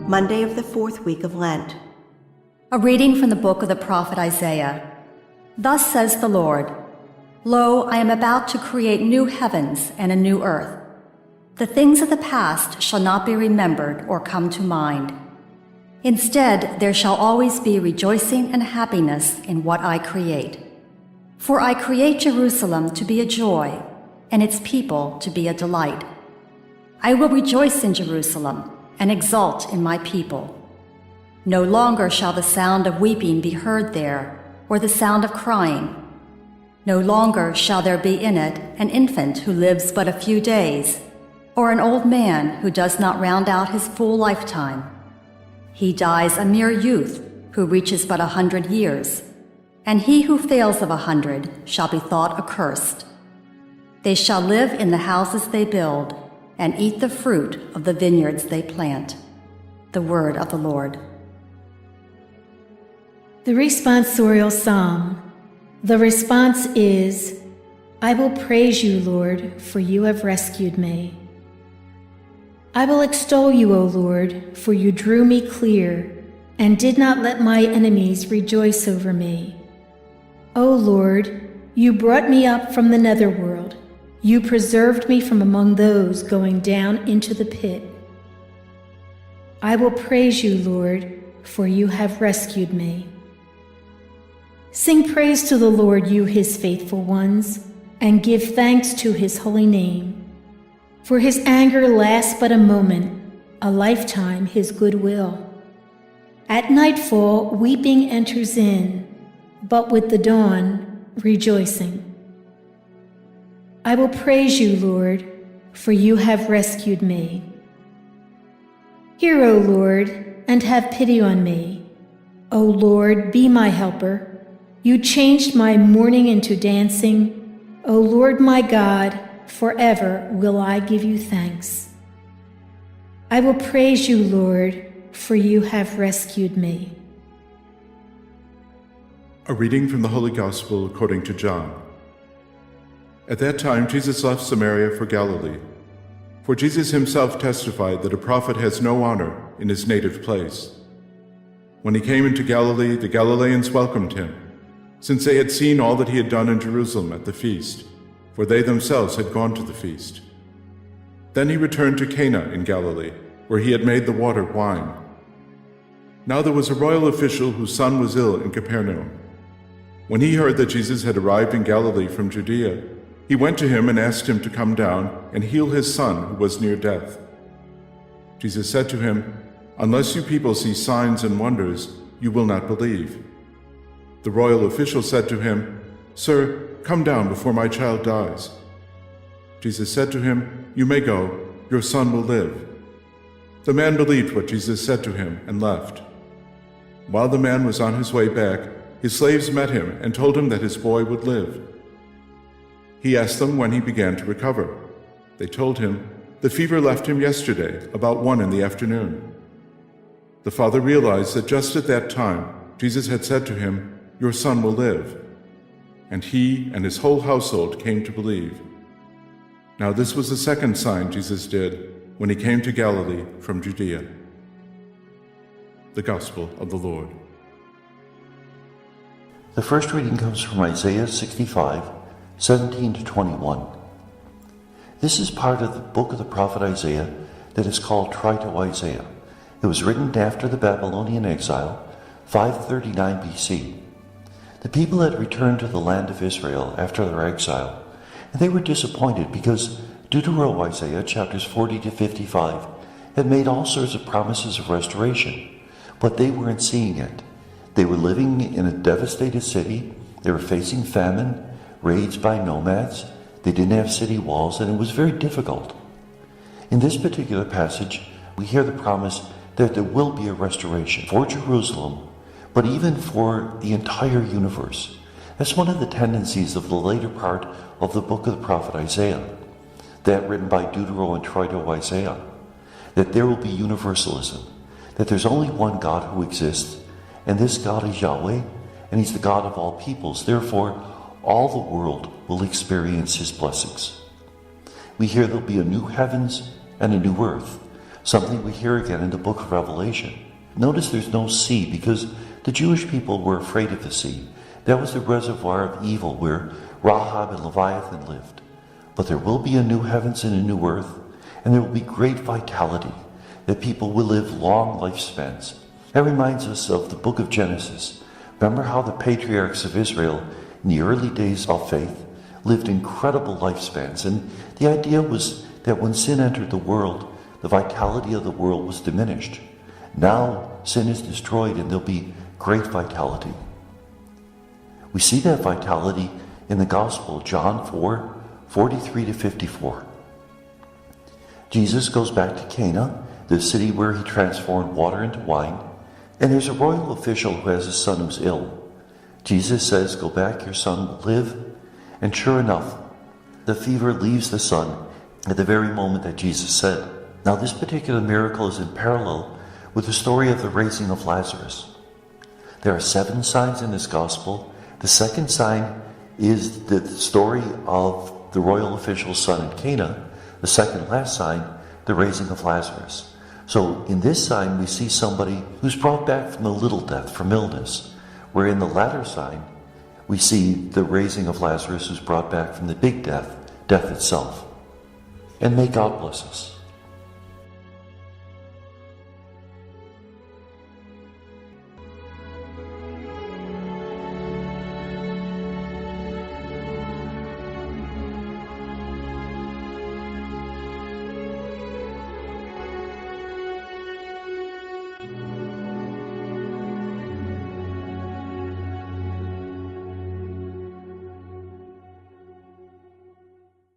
Monday of the fourth week of Lent. A reading from the book of the prophet Isaiah. Thus says the Lord, Lo, I am about to create new heavens and a new earth. The things of the past shall not be remembered or come to mind. Instead, there shall always be rejoicing and happiness in what I create. For I create Jerusalem to be a joy, and its people to be a delight. I will rejoice in Jerusalem and exult in my people. No longer shall the sound of weeping be heard there, or the sound of crying. No longer shall there be in it an infant who lives but a few days, or an old man who does not round out his full lifetime. He dies a mere youth who reaches but 100 years, and he who fails of 100 shall be thought accursed. They shall live in the houses they build, and eat the fruit of the vineyards they plant. The word of the Lord. The responsorial psalm. The response is, I will praise you, Lord, for you have rescued me. I will extol you, O Lord, for you drew me clear, and did not let my enemies rejoice over me. O Lord, you brought me up from the netherworld. You preserved me from among those going down into the pit. I will praise you, Lord, for you have rescued me. Sing praise to the Lord, you his faithful ones, and give thanks to his holy name. For his anger lasts but a moment, a lifetime his goodwill. At nightfall weeping enters in, but with the dawn rejoicing. I will praise you, Lord, for you have rescued me. Hear, O Lord, and have pity on me. O Lord, be my helper. You changed my mourning into dancing. O Lord my God, forever will I give you thanks. I will praise you, Lord, for you have rescued me. A reading from the Holy Gospel according to John. At that time, Jesus left Samaria for Galilee. For Jesus himself testified that a prophet has no honor in his native place. When he came into Galilee, the Galileans welcomed him, since they had seen all that he had done in Jerusalem at the feast, for they themselves had gone to the feast. Then he returned to Cana in Galilee, where he had made the water wine. Now there was a royal official whose son was ill in Capernaum. When he heard that Jesus had arrived in Galilee from Judea, he went to him and asked him to come down and heal his son who was near death. Jesus said to him, Unless you people see signs and wonders, you will not believe. The royal official said to him, Sir, come down before my child dies. Jesus said to him, You may go, your son will live. The man believed what Jesus said to him and left. While the man was on his way back, his slaves met him and told him that his boy would live. He asked them when he began to recover. They told him, The fever left him yesterday, about 1 p.m. The father realized that just at that time, Jesus had said to him, Your son will live. And he and his whole household came to believe. Now this was the second sign Jesus did when he came to Galilee from Judea. The Gospel of the Lord. The first reading comes from Isaiah 65, 17 to 21. This is part of the book of the prophet Isaiah that is called Trito-Isaiah. It was written after the Babylonian exile, 539 BC. The people had returned to the land of Israel after their exile, and they were disappointed because Deutero-Isaiah chapters 40 to 55 had made all sorts of promises of restoration, but they weren't seeing it. They were living in a devastated city, they were facing famine, raids by nomads, they didn't have city walls, and it was very difficult. In this particular passage, we hear the promise that there will be a restoration for Jerusalem, but even for the entire universe. That's one of the tendencies of the later part of the book of the prophet Isaiah, that written by Deutero and Trito-Isaiah, that there will be universalism, that there's only one God who exists, and this God is Yahweh, and he's the God of all peoples. Therefore, all the world will experience his blessings. We hear there'll be a new heavens and a new earth. something we hear again in the book of Revelation. Notice there's no sea because the Jewish people were afraid of the sea. That was the reservoir of evil where Rahab and Leviathan lived. But there will be a new heavens and a new earth, and there will be great vitality, that people will live long lifespans. That reminds us of the book of Genesis. Remember how the patriarchs of Israel in the early days of faith lived incredible lifespans, and the idea was that when sin entered the world, the vitality of the world was diminished. Now sin is destroyed and there'll be great vitality. We see that vitality in the Gospel, John 4:43-54. Jesus goes back to Cana, the city where he transformed water into wine, and there's a royal official who has a son who's ill. Jesus says, "Go back, your son will live." And sure enough, the fever leaves the son at the very moment that Jesus said. Now this particular miracle is in parallel with the story of the raising of Lazarus. There are 7 signs in this gospel. The second sign is the story of the royal official's son in Cana. The second last sign, the raising of Lazarus. So in this sign, we see somebody who's brought back from the little death, from illness. Where in the latter sign, we see the raising of Lazarus who's brought back from the big death, death itself. And may God bless us.